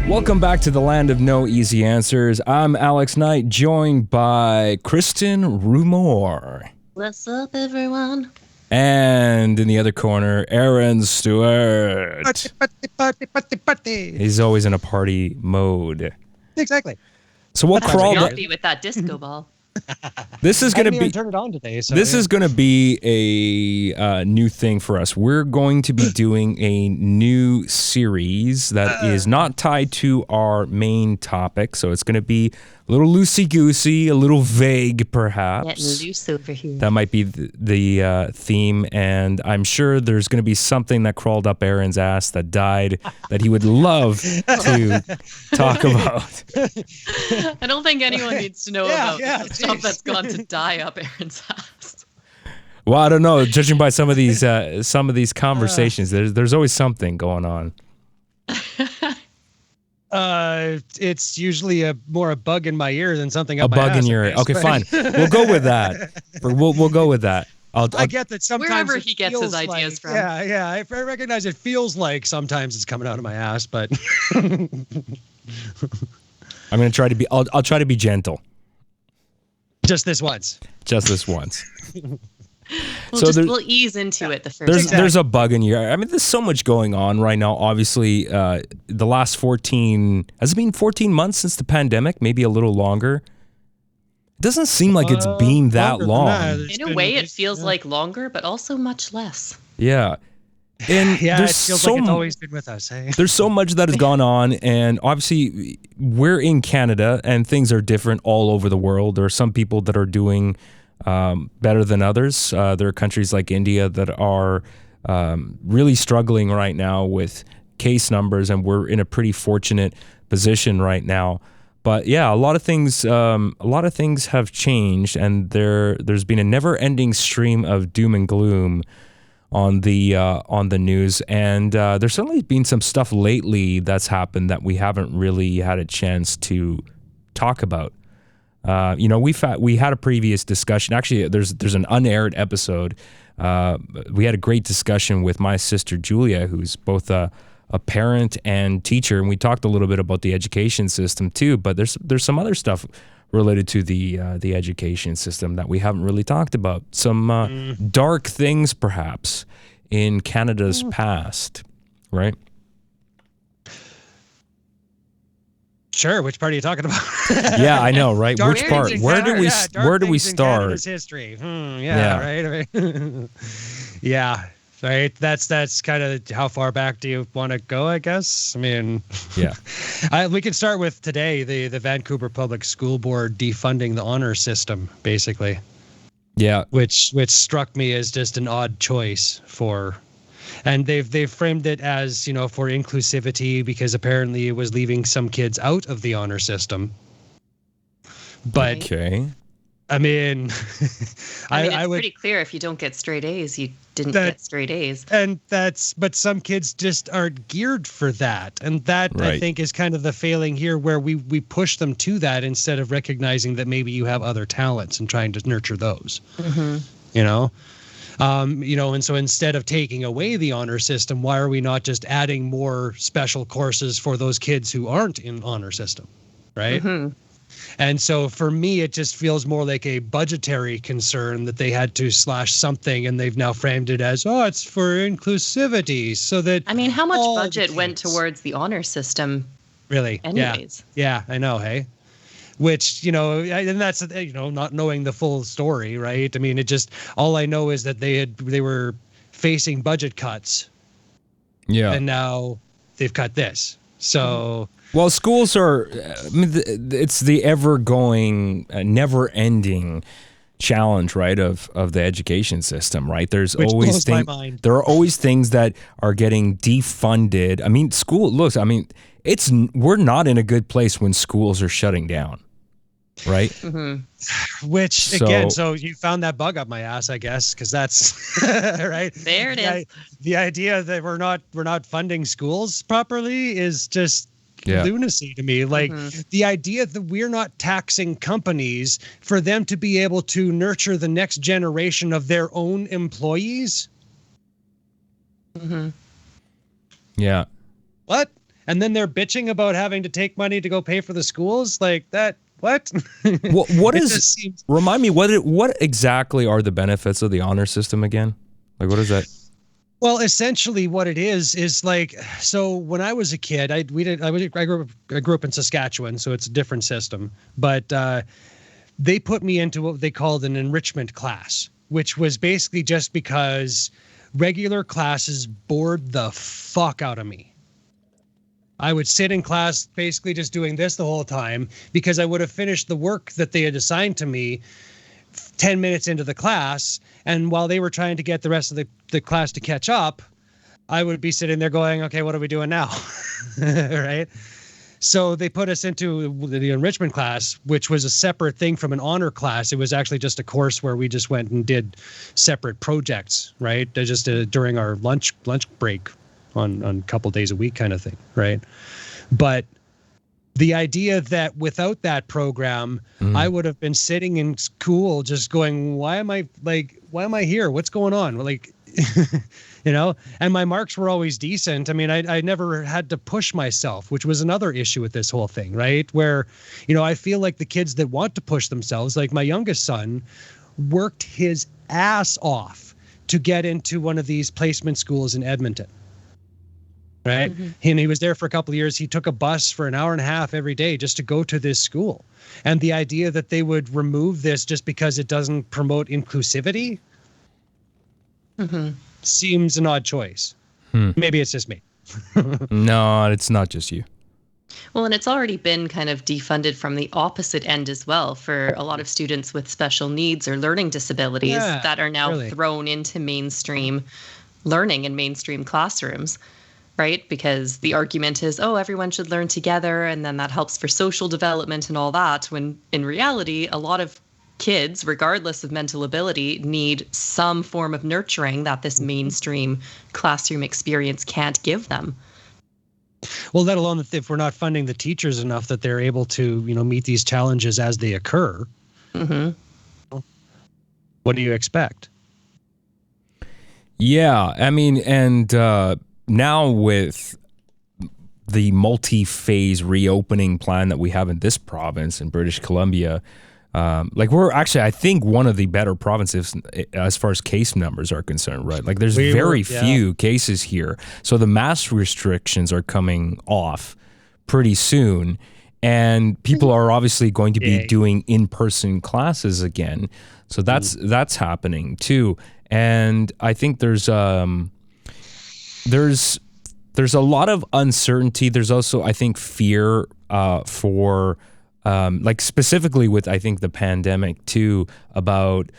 Welcome back to the land of no easy answers. I'm Alex Knight, joined by Kristin Rumohr. What's up, everyone? And in the other corner, Aaron Stewart. Party. He's always in a party mode. Exactly. So we'll crawl. Grumpy with that disco ball. This is going to be. Turn it on today. So This is going to be a new thing for us. We're going to be doing a new series that is not tied to our main topic. So it's going to be a little loosey-goosey, a little vague, perhaps. Getting loose over here. That might be the theme. And I'm sure there's going to be something that crawled up Aaron's ass that died that he would love to talk about. I don't think anyone needs to know about the stuff geez. that's gone to die up Aaron's ass. Well, I don't know. Judging by some of these conversations, there's always something going on. It's usually more a bug in my ear than something up A my bug ass, in your I ear. guess, Okay, but- fine. We'll go with that. We'll go with that. I get that sometimes Wherever it he gets his feels ideas like, from. Yeah. I recognize it feels like sometimes it's coming out of my ass, but I'm gonna try to be. I'll try to be gentle. just this once. Just this once. We'll ease into it the first time. There's a bug in your ear. I mean, there's so much going on right now. Obviously, the last 14 has it been 14 months since the pandemic? Maybe a little longer. It doesn't seem like it's been that longer than long. that. In a way, it feels like longer, but also much less. Yeah. And Yeah, it there's feels so like it's always been with us. Hey? there's so much that has gone on, and obviously we're in Canada and things are different all over the world. There are some people that are doing better than others. There are countries like India that are really struggling right now with case numbers, and we're in a pretty fortunate position right now. But yeah, a lot of things have changed, and there's been a never-ending stream of doom and gloom on the news, and there's certainly been some stuff lately that's happened that we haven't really had a chance to talk about. We had a previous discussion. Actually, there's an unaired episode. We had a great discussion with my sister Julia, who's both a parent and teacher, and we talked a little bit about the education system too. But there's some other stuff related to the education system that we haven't really talked about. Some dark things, perhaps, in Canada's past, right? Sure. Which part are you talking about? Yeah, I know, right? Dark Which part? things in Where do we Canada- dark where do we things in start? Canada's history. Right. Yeah. Right. That's kind of how far back do you want to go, I guess? I mean, Yeah. we can start with today, the Vancouver Public School Board defunding the honor system, basically, Yeah. which struck me as just an odd choice for, and they've framed it as, for inclusivity, because apparently it was leaving some kids out of the honor system. But Okay. I mean, It's I would, pretty clear if you don't get straight A's, you didn't get straight A's. and but some kids just aren't geared for that. And that I Right. think is kind of the failing here, where we push them to that instead of recognizing that maybe you have other talents and trying to nurture those, and so instead of taking away the honor system, why are we not just adding more special courses for those kids who aren't in honor system? Right. And so for me, it just feels more like a budgetary concern that they had to slash something, and they've now framed it as, it's for inclusivity, so that I mean, how much all the budget went kids- towards the honor system really, anyways? yeah, I know, hey. Which, and that's, not knowing the full story, right? I mean, all I know is that they were facing budget cuts, Yeah. and now they've cut this. So Well, schools are, it's the ever-going, never-ending challenge, right, of the education system, right? There's Which always blows my mind. there are always things that are getting defunded. I mean, we're not in a good place when schools are shutting down, right? which So- again, so you found that bug up my ass, I guess, because that's right. There it is. The idea that we're not funding schools properly is just lunacy to me. Like the idea that we're not taxing companies for them to be able to nurture the next generation of their own employees. Yeah. What? And then they're bitching about having to take money to go pay for the schools like that. What? What is? Remind me, what exactly are the benefits of the honor system again? Like, what is that? Well, essentially, what it is like, so when I was a kid, I grew up in Saskatchewan, so it's a different system. But they put me into what they called an enrichment class, which was basically just because regular classes bored the fuck out of me. I would sit in class basically just doing this the whole time because I would have finished the work that they had assigned to me 10 minutes into the class. And while they were trying to get the rest of the class to catch up, I would be sitting there going, okay, what are we doing now? Right? So they put us into the enrichment class, which was a separate thing from an honor class. It was actually just a course where we just went and did separate projects, right? Just during our lunch break. On a couple days a week kind of thing, right? But the idea that without that program, I would have been sitting in school just going, why am I here? What's going on? Like, and my marks were always decent. I mean, I never had to push myself, which was another issue with this whole thing, right? Where, I feel like the kids that want to push themselves, like my youngest son, worked his ass off to get into one of these placement schools in Edmonton. Right. And he was there for a couple of years. He took a bus for an hour and a half every day just to go to this school. And the idea that they would remove this just because it doesn't promote inclusivity seems an odd choice. Maybe it's just me. No, it's not just you. Well, and it's already been kind of defunded from the opposite end as well for a lot of students with special needs or learning disabilities that are now thrown into mainstream learning in mainstream classrooms. Right? Because the argument is, everyone should learn together and then that helps for social development and all that. When in reality, a lot of kids, regardless of mental ability, need some form of nurturing that this mainstream classroom experience can't give them. Well, let alone if we're not funding the teachers enough that they're able to, meet these challenges as they occur. What do you expect? Yeah, I mean, and now with the multi-phase reopening plan that we have in this province in British Columbia, we're actually, I think, one of the better provinces as far as case numbers are concerned, right? Like there's very few cases here. So the mask restrictions are coming off pretty soon. And people are obviously going to be doing in-person classes again. So that's happening too. And I think there's a lot of uncertainty. There's also, I think, fear for specifically with, I think, the pandemic too, about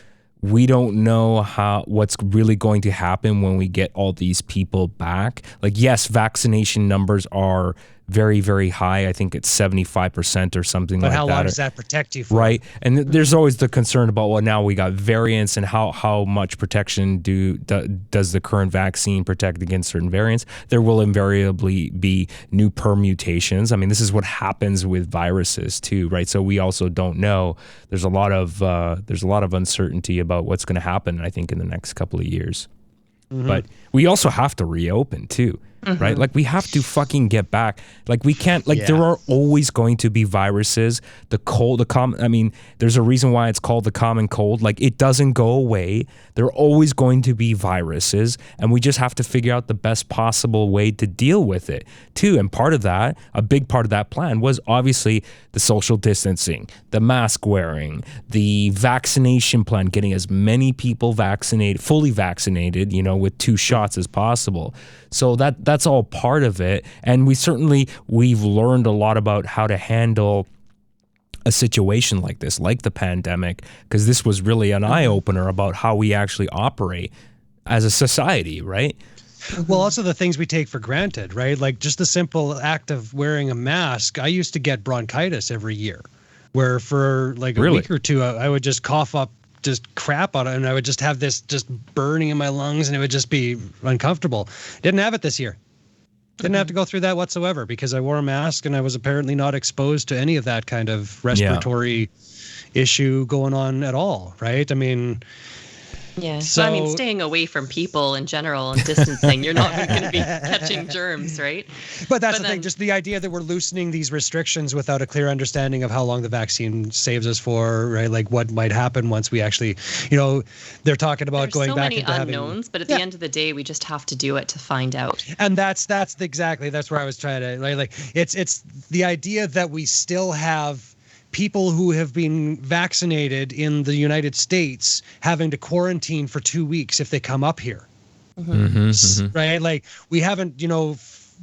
we don't know what's really going to happen when we get all these people back. Like, yes, vaccination numbers are very, very high. I think it's 75% or something like that. But how long does that protect you for? Right. And there's always the concern about, well, now we got variants and how much protection does the current vaccine protect against certain variants? There will invariably be new permutations. I mean, this is what happens with viruses too, right? So we also don't know. There's a lot of uncertainty about what's going to happen, I think, in the next couple of years. But we also have to reopen too. Right? Like we have to fucking get back. Like we can't, there are always going to be viruses. There's a reason why it's called the common cold. Like it doesn't go away. There are always going to be viruses and we just have to figure out the best possible way to deal with it too. And a big part of that plan was obviously the social distancing, the mask wearing, the vaccination plan, getting as many people fully vaccinated, with 2 shots as possible. So that's all part of it. And we've learned a lot about how to handle a situation like this, like the pandemic, because this was really an eye-opener about how we actually operate as a society, right? Well, also the things we take for granted, right? Like just the simple act of wearing a mask. I used to get bronchitis every year, where for like a week or two, I would just cough up just crap on it, and I would just have this just burning in my lungs, and it would just be uncomfortable. Didn't have it this year. Didn't have to go through that whatsoever because I wore a mask and I was apparently not exposed to any of that kind of respiratory issue going on at all, right? I mean... Yeah. So, I mean, staying away from people in general and distancing, you're not going to be catching germs, right? But that's the thing, just the idea that we're loosening these restrictions without a clear understanding of how long the vaccine saves us for, right? Like what might happen once we actually, they're talking about going back into having... There's so many unknowns, but at the end of the day, we just have to do it to find out. And that's where I was trying to, like it's the idea that we still have people who have been vaccinated in the United States having to quarantine for 2 weeks if they come up here. Right? Like we haven't,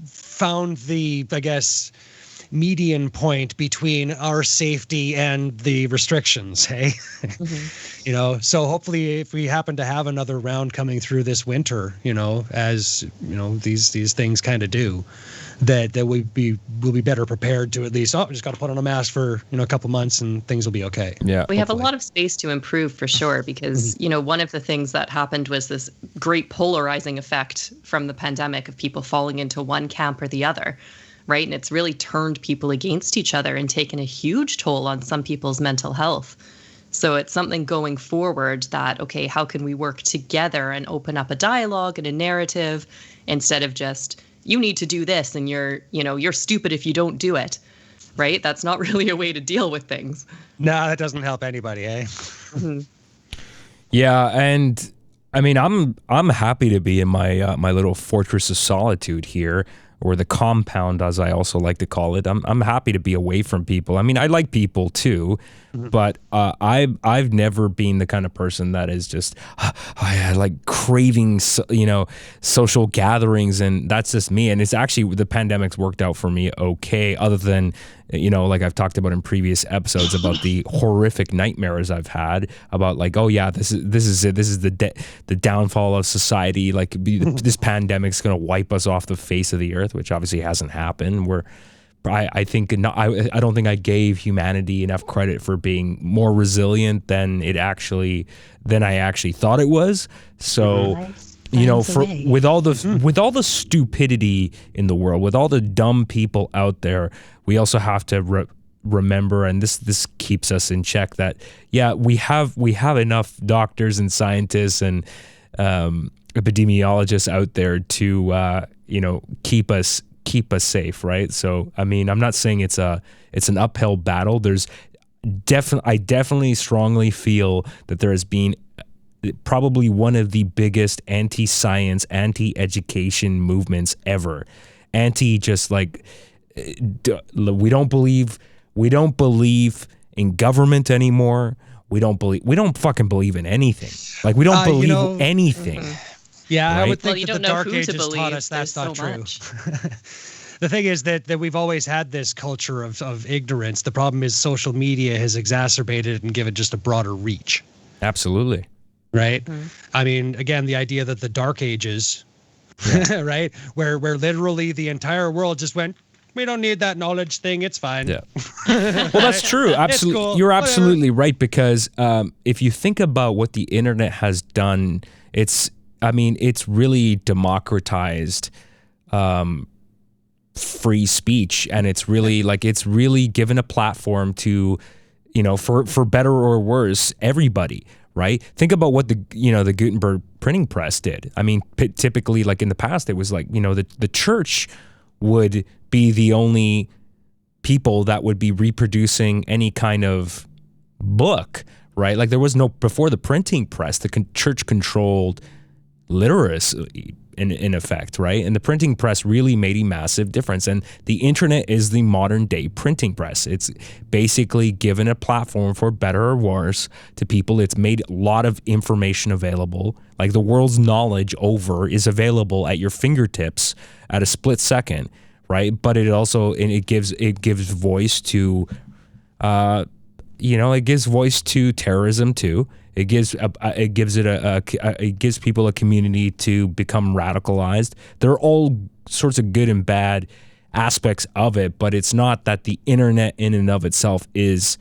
found the, I guess, median point between our safety and the restrictions. Hey, so hopefully if we happen to have another round coming through this winter, as these things kind of do, that we'll be better prepared to at least, we just got to put on a mask for, a couple months and things will be okay. Yeah. We have a lot of space to improve for sure, because, one of the things that happened was this great polarizing effect from the pandemic of people falling into one camp or the other, right? And it's really turned people against each other and taken a huge toll on some people's mental health. So it's something going forward that, okay, how can we work together and open up a dialogue and a narrative instead of just, you need to do this and you're stupid if you don't do it, right? That's not really a way to deal with things. No, that doesn't help anybody, eh? Yeah, and I mean, I'm happy to be in my my little fortress of solitude here, or the compound, as I also like to call it. I'm happy to be away from people. I mean, I like people too, but I've never been the kind of person that is just like craving, social gatherings, and that's just me. And it's actually, the pandemic's worked out for me okay, other than, like I've talked about in previous episodes about the horrific nightmares I've had about, like, oh yeah, this is it. This is the downfall of society. Like this pandemic's gonna wipe us off the face of the earth, which obviously hasn't happened. I don't think I gave humanity enough credit for being more resilient than I actually thought it was. So, with all the stupidity in the world, with all the dumb people out there, we also have to remember, and this keeps us in check, that we have enough doctors and scientists and epidemiologists out there to keep us safe, right? So I mean, I'm not saying it's an uphill battle. I definitely strongly feel that there has been probably one of the biggest anti-science, anti-education movements ever. Just like, we don't believe in government anymore. We don't fucking believe in anything. Like, we don't believe anything. Yeah, right? I would think that the Dark Ages taught us that's not true. The thing is that we've always had this culture of ignorance. The problem is social media has exacerbated it and given just a broader reach. Absolutely. Right? I mean, again, the idea that the Dark Ages, right, where literally the entire world just went, we don't need that knowledge thing. It's fine. Yeah. Well, that's true. Absolutely. Cool. You're absolutely right, because if you think about what the internet has done, it's really democratized free speech, and it's really given a platform to, for better or worse, everybody. Right? Think about what the Gutenberg printing press did. I mean, typically, like in the past, it was like, the church would be the only people that would be reproducing any kind of book, right? Like, there was before the printing press, the church controlled literacy in effect, right? And the printing press really made a massive difference. And the internet is the modern day printing press. It's basically given a platform, for better or worse, to people. It's made a lot of information available. Like, the world's knowledge is available at your fingertips at a split second, right? But it gives voice to, it gives voice to terrorism too. It gives people a community to become radicalized. There are all sorts of good and bad aspects of it, but it's not that the internet in and of itself is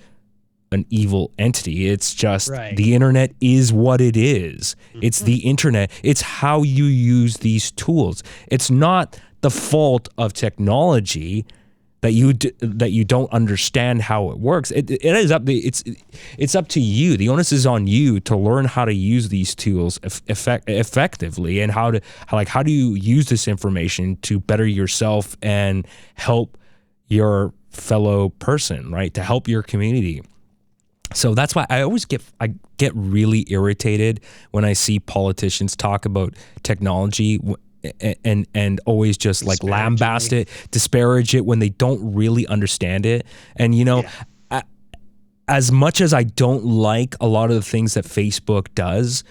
an evil entity. It's just the internet is what it is. It's the internet. It's how you use these tools. It's not the fault of technology that you don't understand how it works. It's up to you. The onus is on you to learn how to use these tools effectively, and how do you use this information to better yourself and help your fellow person, right? To help your community. So that's why I get really irritated when I see politicians talk about technology and always just like lambast it, disparage it when they don't really understand it. And as much as I don't like a lot of the things that Facebook does,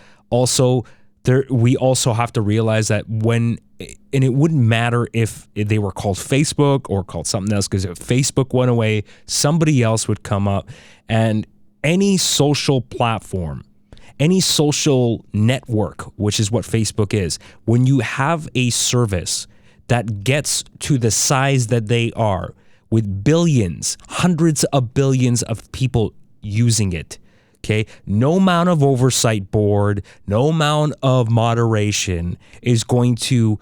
we also have to realize that and it wouldn't matter if they were called Facebook or called something else, because if Facebook went away, somebody else would come up. And any social platform, any social network, which is what Facebook is, when you have a service that gets to the size that they are, with billions, hundreds of billions of people using it, okay, no amount of oversight board, no amount of moderation is going to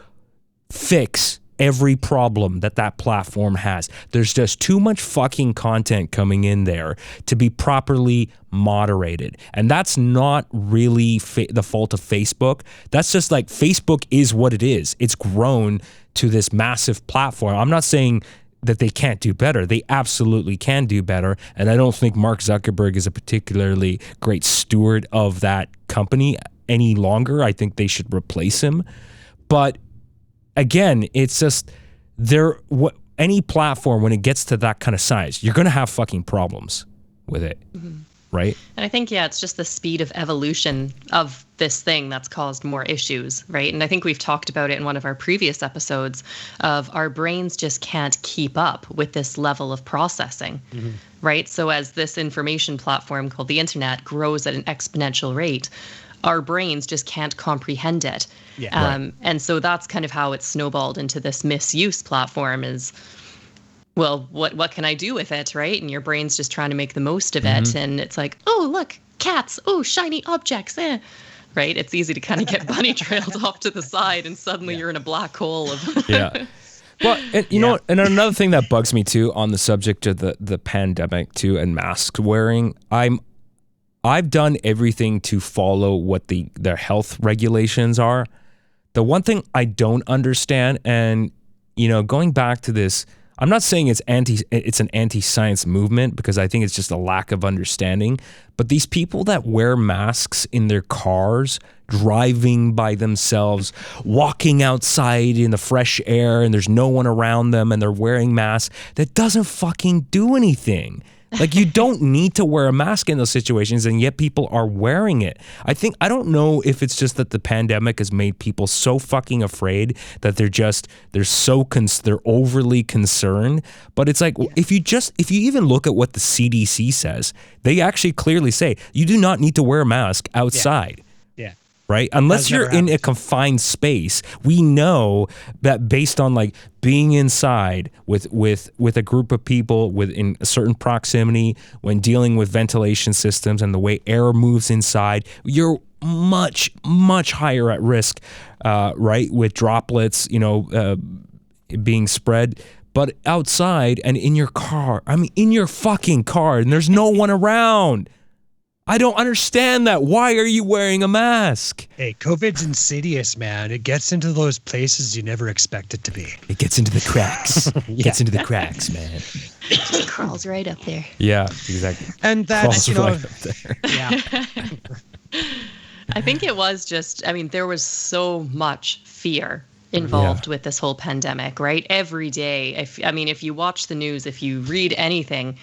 fix every problem that platform has. There's just too much fucking content coming in there to be properly moderated. And that's not really the fault of Facebook. That's just like, Facebook is what it is. It's grown to this massive platform. I'm not saying that they can't do better. They absolutely can do better. And I don't think Mark Zuckerberg is a particularly great steward of that company any longer. I think they should replace him. But again, it's just any platform, when it gets to that kind of size, you're going to have fucking problems with it, right? And I think, it's just the speed of evolution of this thing that's caused more issues, right? And I think we've talked about it in one of our previous episodes of our brains just can't keep up with this level of processing, right? So as this information platform called the internet grows at an exponential rate, our brains just can't comprehend it. And so that's kind of how it's snowballed into this misuse platform is, well, what can I do with it, right? And your brain's just trying to make the most of it. And it's like, oh, look, cats, oh, shiny objects, right? It's easy to kind of get bunny trailed off to the side, and suddenly you're in a black hole of... Well, and you know, and another thing that bugs me too on the subject of the pandemic too and mask wearing, I've done everything to follow what their health regulations are. The one thing I don't understand, and going back to this, I'm not saying it's an anti-science movement, because I think it's just a lack of understanding. But these people that wear masks in their cars, driving by themselves, walking outside in the fresh air, and there's no one around them, and they're wearing masks, that doesn't fucking do anything. Like, you don't need to wear a mask in those situations, and yet people are wearing it. I don't know if it's just that the pandemic has made people so fucking afraid that they're overly concerned. But it's like, if you even look at what the CDC says, they actually clearly say you do not need to wear a mask outside. Right? Unless you're in a confined space. We know that based on like being inside with a group of people within a certain proximity, when dealing with ventilation systems and the way air moves inside, you're much, much higher at risk, right? With droplets, being spread. But outside and in your car, in your fucking car, and there's no one around. I don't understand that. Why are you wearing a mask? Hey, COVID's insidious, man. It gets into those places you never expect it to be. It gets into the cracks. It gets into the cracks, man. It just crawls right up there. Yeah, exactly. And that's, right up there. I think it was just, there was so much fear involved with this whole pandemic, right? Every day. If you watch the news, if you read anything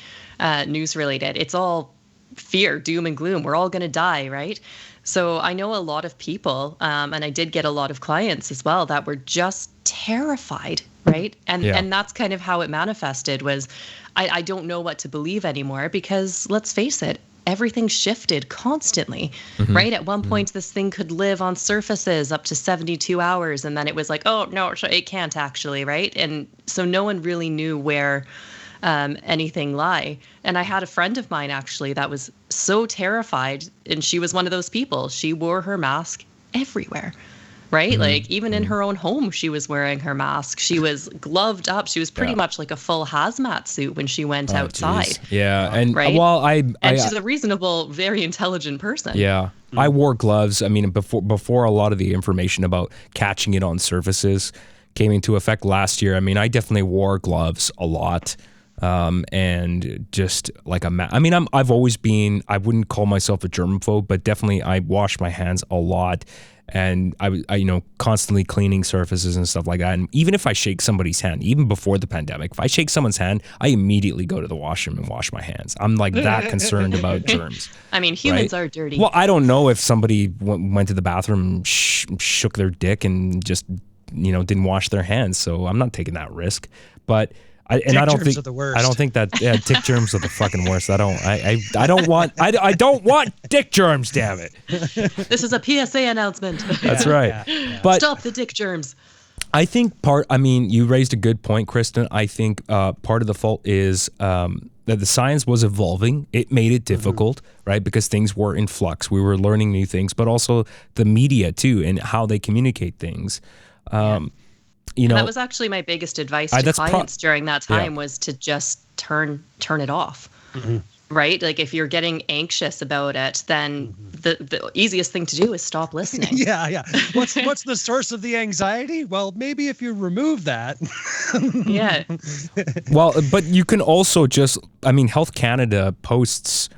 news related, it's all fear, doom and gloom. We're all going to die, right? So I know a lot of people, and I did get a lot of clients as well, that were just terrified, right? And that's kind of how it manifested was, I don't know what to believe anymore, because let's face it, everything shifted constantly, right? At one point, this thing could live on surfaces up to 72 hours, and then it was like, oh, no, it can't actually, right? And so no one really knew where anything lie. And I had a friend of mine actually that was so terrified, and she was one of those people. She wore her mask everywhere, right? Like even in her own home, she was wearing her mask. She was gloved up. She was pretty much like a full hazmat suit when she went outside. Geez. Yeah, and right? and she's a reasonable, very intelligent person. Yeah. I wore gloves. I mean, before a lot of the information about catching it on surfaces came into effect last year, I mean, I definitely wore gloves a lot. And just like I've always been, I wouldn't call myself a germaphobe, but definitely I wash my hands a lot. And I constantly cleaning surfaces and stuff like that. And even if I shake somebody's hand, even before the pandemic, if I shake someone's hand, I immediately go to the washroom and wash my hands. I'm like that concerned about germs. I mean, humans are dirty. Well, I don't know if somebody went to the bathroom and shook their dick and just, didn't wash their hands. So I'm not taking that risk. But I don't think that tick germs are the fucking worst. I don't want dick germs. Damn it! This is a PSA announcement. That's right. Yeah. But stop the dick germs. I think you raised a good point, Kristen. I think part of the fault is that the science was evolving. It made it difficult, right? Because things were in flux. We were learning new things, but also the media too, and how they communicate things. That was actually my biggest advice to clients during that time was to just turn it off. Right? Like if you're getting anxious about it, then the easiest thing to do is stop listening. Yeah. What's the source of the anxiety? Well, maybe if you remove that. Yeah. Well, but you can also Health Canada posts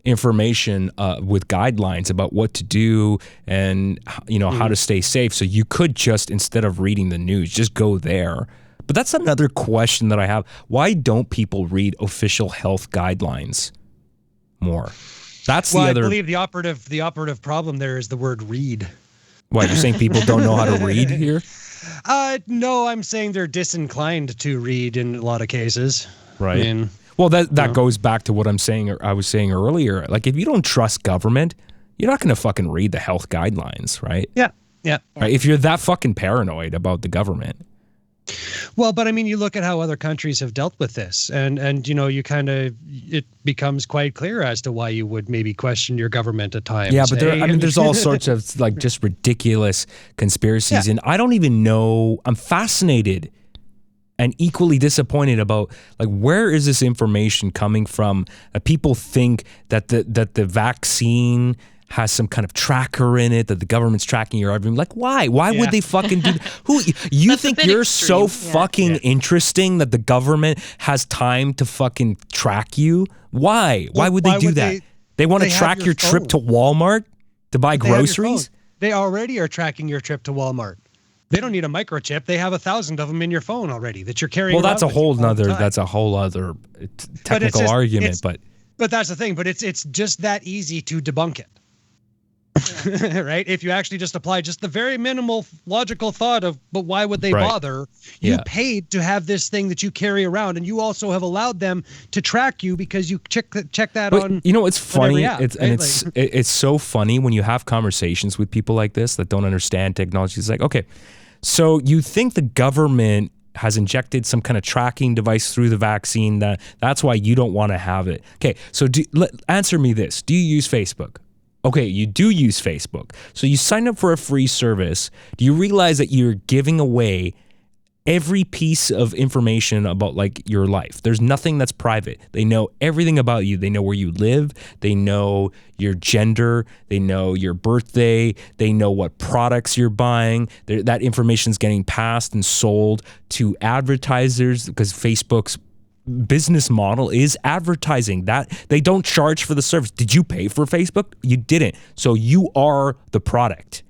information with guidelines about what to do and how to stay safe. So you could just, instead of reading the news, just go there. But that's another question that I have. Why don't people read official health guidelines more? That's the other. I believe the operative problem there is the word read. What, you're saying people don't know how to read here? No, I'm saying they're disinclined to read in a lot of cases. Right. Well, that goes back to what I was saying earlier. Like, if you don't trust government, you're not going to fucking read the health guidelines, right? Yeah. Right? If you're that fucking paranoid about the government. Well, but I mean, you look at how other countries have dealt with this, and it becomes quite clear as to why you would maybe question your government at times. Yeah, but there's all sorts of like just ridiculous conspiracies, and I don't even know. I'm fascinated and equally disappointed about like where is this information coming from? People think that the vaccine has some kind of tracker in it, that the government's tracking your everything. Like, why? Why would they fucking do that? Who you think you're so fucking interesting that the government has time to fucking track you? Why? Why would they do that? They want to track your trip to Walmart to buy groceries? They already are tracking your trip to Walmart. They don't need a microchip. They have 1,000 of them in your phone already that you're carrying. Well, that's a whole other technical argument. But that's the thing. But it's just that easy to debunk it. Right? If you actually just apply just the very minimal logical thought of, but why would they bother? You paid to have this thing that you carry around, and you also have allowed them to track you because you check that on. It's funny. It's so funny when you have conversations with people like this that don't understand technology. It's like, okay, so you think the government has injected some kind of tracking device through the vaccine that's why you don't want to have it. Okay, so answer me this. Do you use Facebook? Okay, you do use Facebook. So you sign up for a free service. Do you realize that you're giving away every piece of information about like your life? There's nothing that's private. They know everything about you. They know where you live. They know your gender. They know your birthday. They know what products you're buying. That information is getting passed and sold to advertisers because Facebook's business model is advertising. That they don't charge for the service. Did you pay for Facebook? You didn't. So you are the product.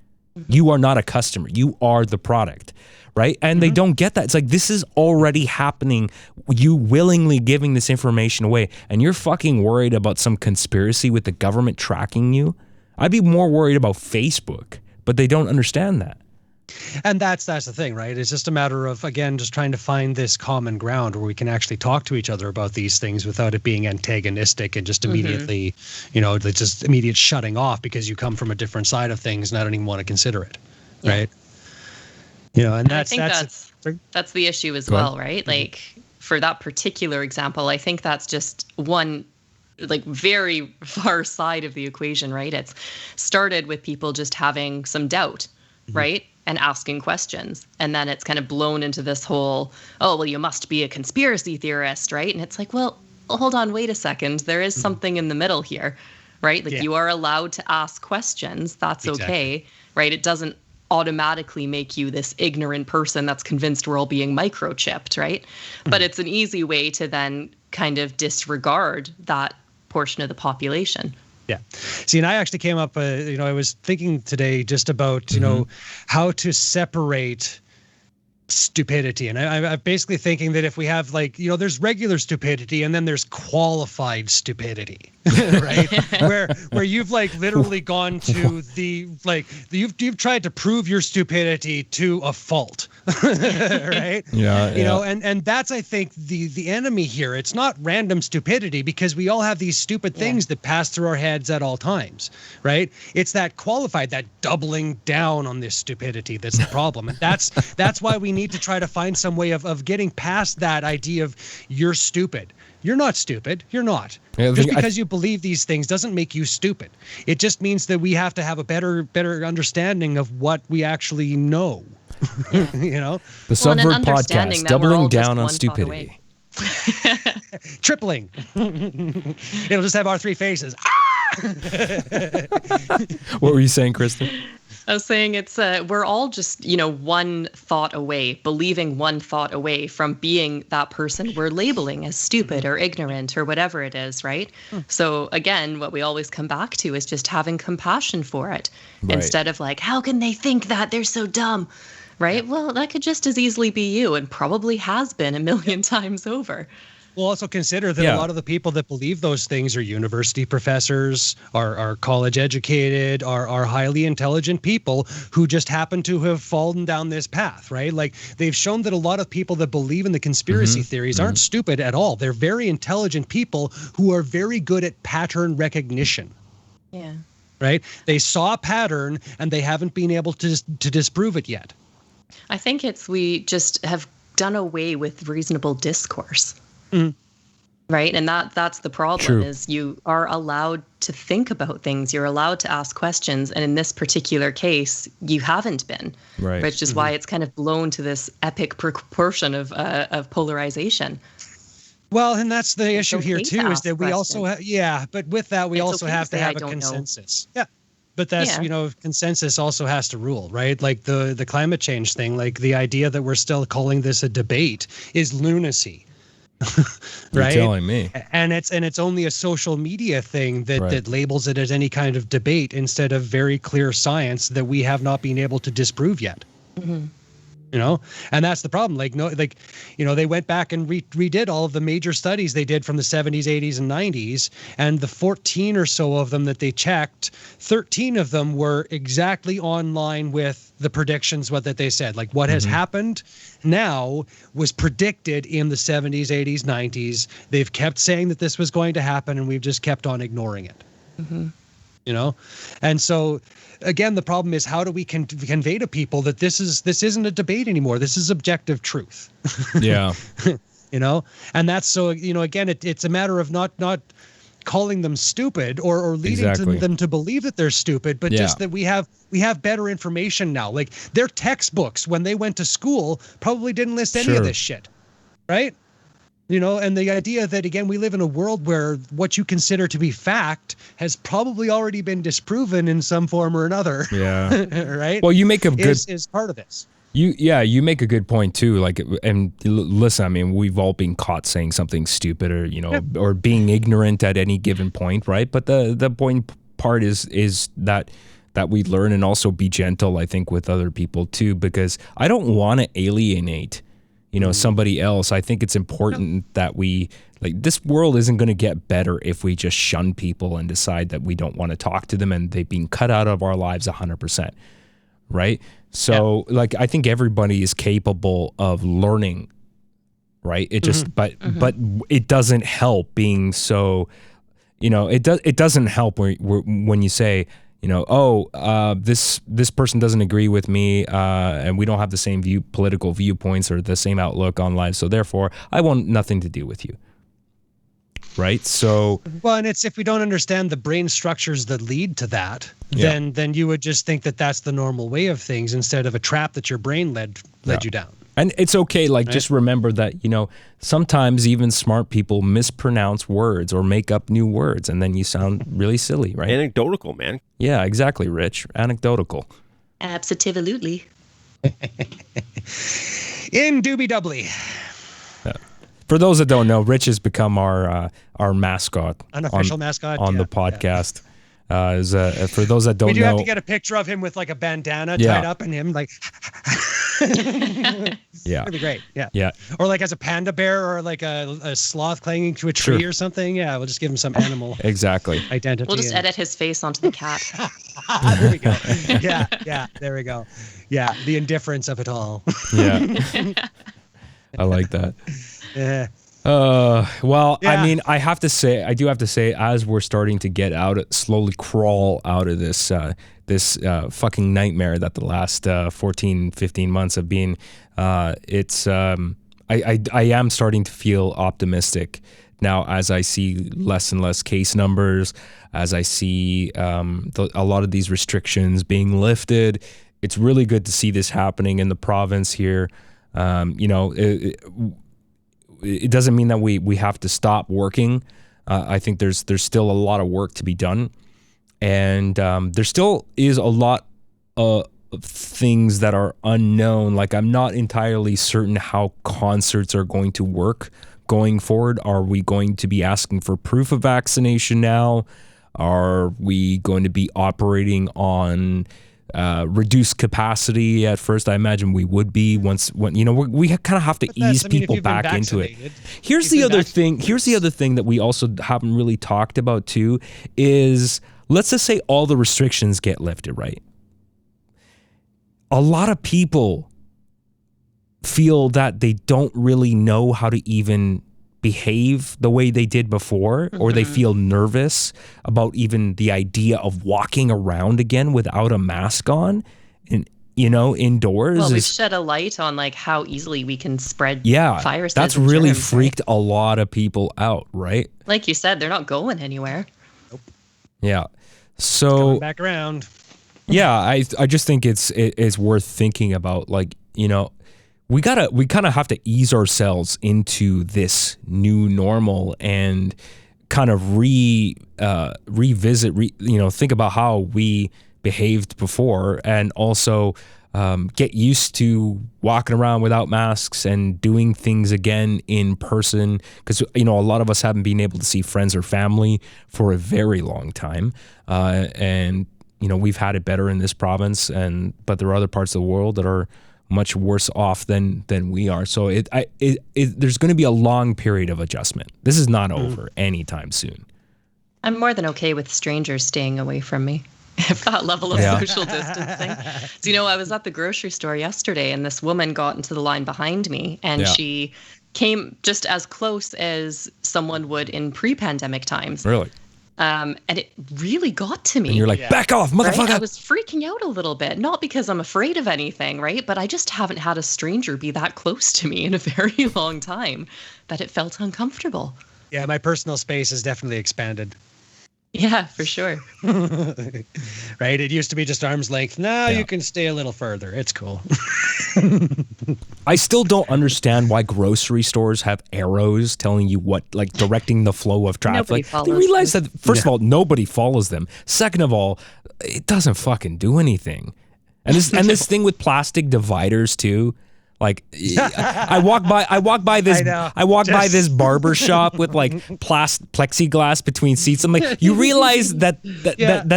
You are not a customer. You are the product, right? And they don't get that. It's like, this is already happening. You willingly giving this information away, and you're fucking worried about some conspiracy with the government tracking you. I'd be more worried about Facebook, but they don't understand that. And that's the thing, right? It's just a matter of, again, just trying to find this common ground where we can actually talk to each other about these things without it being antagonistic and just immediately, just immediate shutting off because you come from a different side of things and I don't even want to consider it, right? And I think that's the issue as well, right? Like for that particular example, I think that's just one like very far side of the equation, right? It's started with people just having some doubt. Right? and asking questions. And then it's kind of blown into this whole, oh, well, you must be a conspiracy theorist, right? And it's like, well, hold on, wait a second. There is something in the middle here, right? Like you are allowed to ask questions. That's okay, right? It doesn't automatically make you this ignorant person that's convinced we're all being microchipped, right? But it's an easy way to then kind of disregard that portion of the population. Yeah. See, and I actually came up, I was thinking today just about, how to separate stupidity. And I'm basically thinking that if we have there's regular stupidity and then there's qualified stupidity, right? where you've literally gone to you've tried to prove your stupidity to a fault, right? Yeah. And that's, I think, the enemy here. It's not random stupidity, because we all have these stupid things that pass through our heads at all times, right? It's that qualified, that doubling down on this stupidity that's the problem. And that's why we need to try to find some way of getting past that idea of you're stupid. You're not stupid. You're not. Just because you believe these things doesn't make you stupid. It just means that we have to have a better understanding of what we actually know. The Subvert podcast, doubling down on stupidity. Tripling. It'll just have our three faces. What were you saying, Kristen? I was saying it's we're all just, one thought away, believing one thought away from being that person we're labeling as stupid or ignorant or whatever it is, right? So again, what we always come back to is just having compassion for it instead of how can they think that? They're so dumb, right? Well, that could just as easily be you, and probably has been a million times over. We'll also consider that a lot of the people that believe those things are university professors, are college educated, are highly intelligent people who just happen to have fallen down this path, right? They've shown that a lot of people that believe in the conspiracy theories aren't stupid at all. They're very intelligent people who are very good at pattern recognition. Yeah. Right? They saw a pattern and they haven't been able to disprove it yet. I think we just have done away with reasonable discourse. Right. And that's the problem. Is you are allowed to think about things. You're allowed to ask questions. And in this particular case, you haven't been. Right. Which is why it's kind of blown to this epic proportion of polarization. Well, and that's the issue here, too, is that we also but with that, we also have to have a consensus. Yeah. But that's, consensus also has to rule, right? The climate change thing, the idea that we're still calling this a debate is lunacy. Right? You're telling me. And it's only a social media thing that labels it as any kind of debate instead of very clear science that we have not been able to disprove yet. And that's the problem. They went back and redid all of the major studies they did from the 70s, 80s, and 90s, and the 14 or so of them that they checked, 13 of them were exactly on line with the predictions that they said. What has happened now was predicted in the 70s, 80s, 90s. They've kept saying that this was going to happen, and we've just kept on ignoring it. And so again, the problem is, how do we convey to people that this isn't a debate anymore? This is objective truth. Yeah. And that's so, again, it's a matter of not calling them stupid or leading them to believe that they're stupid, but just that we have better information now. Their textbooks when they went to school probably didn't list any of this shit. Right? And the idea that, again, we live in a world where what you consider to be fact has probably already been disproven in some form or another. Yeah. Right? Well, you make a good... is part of this. You make a good point too. And listen, I mean, we've all been caught saying something stupid or, or being ignorant at any given point, right? But the point part is that we learn and also be gentle, I think, with other people too, because I don't want to alienate somebody else. I think it's important that we, this world isn't going to get better if we just shun people and decide that we don't want to talk to them and they've been cut out of our lives 100%. Right? So, I think everybody is capable of learning, right? It just, but it doesn't help being so, it doesn't help when you say, this person doesn't agree with me, and we don't have the same political viewpoints or the same outlook on life, so therefore I want nothing to do with you. right? So, well, and it's if we don't understand the brain structures that lead to that, then you would just think that that's the normal way of things instead of a trap that your brain led you down. And it's okay, like, just remember that, you know, sometimes even smart people mispronounce words or make up new words, and then you sound really silly, right? Anecdotal, man. Yeah, exactly, Rich. Anecdotal. Absolutely. Indubitably. For those that don't know, Rich has become our mascot. Unofficial mascot. On the podcast. For those that don't know. We do have to get a picture of him with like a bandana tied up and him like... Yeah. Really great. Yeah. Yeah. Or like as a panda bear or like a sloth clinging to a tree or something. Yeah, we'll just give him some animal identity. We'll just edit his face onto the cat. There we go. Yeah, there we go. Yeah, the indifference of it all. Yeah. I like that. Yeah. Well, I mean, I do have to say, as we're starting to slowly crawl out of this fucking nightmare that the last 14, 15 months have been, I am starting to feel optimistic now as I see less and less case numbers, as I see a lot of these restrictions being lifted. It's really good to see this happening in the province here. You know, it doesn't mean that we have to stop working. I think there's still a lot of work to be done. And there still is a lot of things that are unknown. Like, I'm not entirely certain how concerts are going to work going forward. Are we going to be asking for proof of vaccination now? Are we going to be operating on reduced capacity at first? I imagine we would be when we kind of have to ease people back into it. Here's the other thing that we also haven't really talked about too is, let's just say all the restrictions get lifted, right? A lot of people feel that they don't really know how to even behave the way they did before, or they feel nervous about even the idea of walking around again without a mask on, and indoors. Well, we've shed a light on like how easily we can spread viruses. That's really freaked a lot of people out, right? Like you said, they're not going anywhere. Nope. Yeah. So coming back around. Yeah, I just think it's worth thinking about, like, we kind of have to ease ourselves into this new normal and kind of revisit, think about how we behaved before, and also get used to walking around without masks and doing things again in person, because a lot of us haven't been able to see friends or family for a very long time, and we've had it better in this province, but there are other parts of the world that are much worse off than we are. So there's going to be a long period of adjustment. This is not over anytime soon. I'm more than okay with strangers staying away from me. If that level of social distancing. So, I was at the grocery store yesterday, and this woman got into the line behind me, and she came just as close as someone would in pre-pandemic times. Really? And it really got to me. And you're like, back off, motherfucker. Right? I was freaking out a little bit, not because I'm afraid of anything, right? But I just haven't had a stranger be that close to me in a very long time that it felt uncomfortable. Yeah, my personal space has definitely expanded. Yeah, for sure. Right? It used to be just arm's length. Now you can stay a little further. It's cool. I still don't understand why grocery stores have arrows telling you directing the flow of traffic. They realize that, first of all, nobody follows them. Second of all, it doesn't fucking do anything. And this thing with plastic dividers too. Like, I walk by this barber shop with like plexiglass between seats. I'm like, you realize that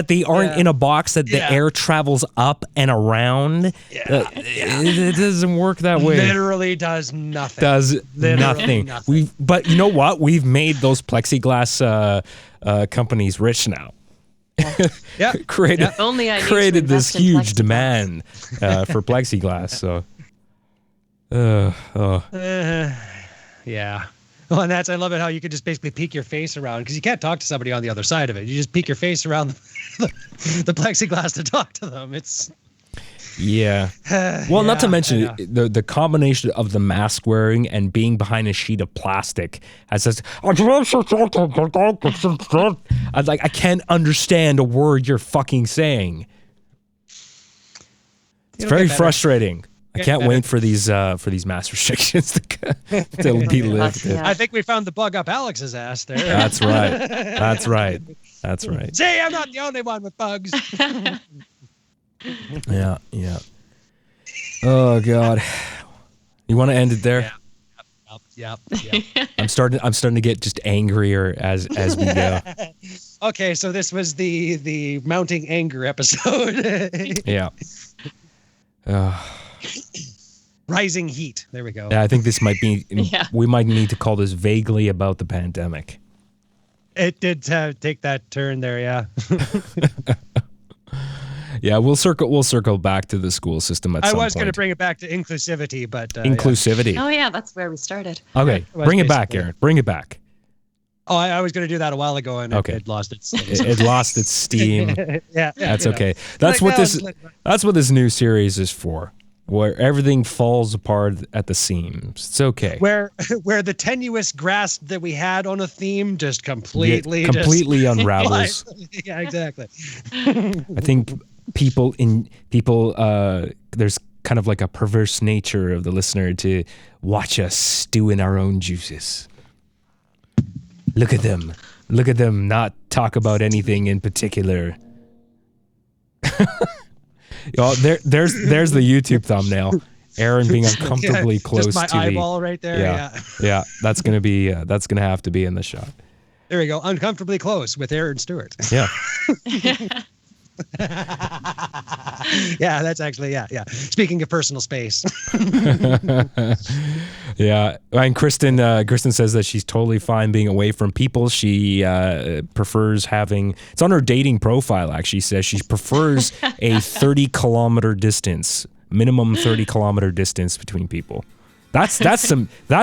they aren't in a box, that the air travels up and around. It doesn't work that way. Literally does nothing. Nothing. But you know what? We've made those plexiglass companies rich now. Created this huge demand for plexiglass. So. Yeah. Well, and I love it how you can just basically peek your face around, because you can't talk to somebody on the other side of it. You just peek your face around the plexiglass to talk to them. Yeah. Well, not to mention the combination of the mask wearing and being behind a sheet of plastic as this. I can't understand a word you're fucking saying. It's very frustrating. I can't wait for these mask restrictions to be lifted. I think we found the bug up Alex's ass there. That's right. That's right. That's right. See, I'm not the only one with bugs. Yeah. Oh God. You want to end it there? Yeah. I'm starting to get just angrier as we go. Okay, so this was the mounting anger episode. Yeah. Rising heat. There we go. Yeah, I think this might be. We might need to call this vaguely about the pandemic. It did take that turn there. Yeah. Yeah, we'll circle back to the school system at some point. I was going to bring it back to inclusivity, but inclusivity. Yeah. Oh yeah, that's where we started. Okay, bring it back, Aaron. Bring it back. Oh, I was going to do that a while ago, and it lost its. It lost its steam. Yeah, that's okay. That's what this new series is for, where everything falls apart at the seams. It's okay. Where the tenuous grasp that we had on a theme just completely unravels. Yeah, exactly. I think people there's kind of like a perverse nature of the listener to watch us stew in our own juices. Look at them not talk about anything in particular. There's the YouTube thumbnail. Aaron being uncomfortably close just my to eyeball right there. Yeah. That's gonna have to be in the shot. There we go. Uncomfortably close with Aaron Stewart. Yeah. Yeah, that's actually yeah. Speaking of personal space. Yeah, and Kristen says that she's totally fine being away from people. She prefers having, it's on her dating profile actually, says she prefers a 30-kilometer distance, minimum 30-kilometer distance between people. That's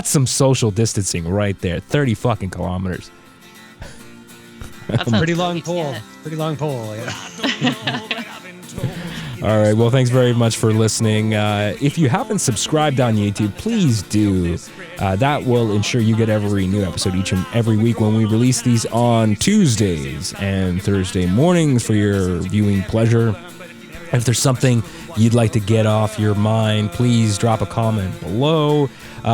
some social distancing right there. 30 fucking kilometers. That's a pretty long pole. Pretty long pole. Yeah. All right. Well, thanks very much for listening. If you haven't subscribed on YouTube, please do. That will ensure you get every new episode each and every week when we release these on Tuesdays and Thursday mornings for your viewing pleasure. If there's something you'd like to get off your mind, please drop a comment below.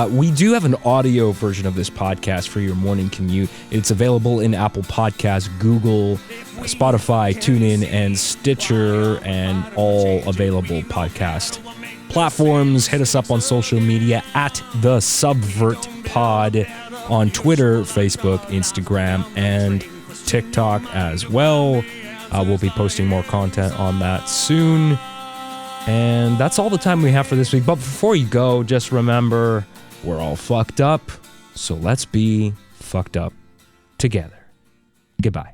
We do have an audio version of this podcast for your morning commute. It's available in Apple Podcasts, Google, Spotify, TuneIn, and Stitcher, and all available podcast platforms. Hit us up on social media at the Subvert Pod on Twitter, Facebook, Instagram, and TikTok as well. We'll be posting more content on that soon. And that's all the time we have for this week. But before you go, just remember, we're all fucked up, so let's be fucked up together. Goodbye.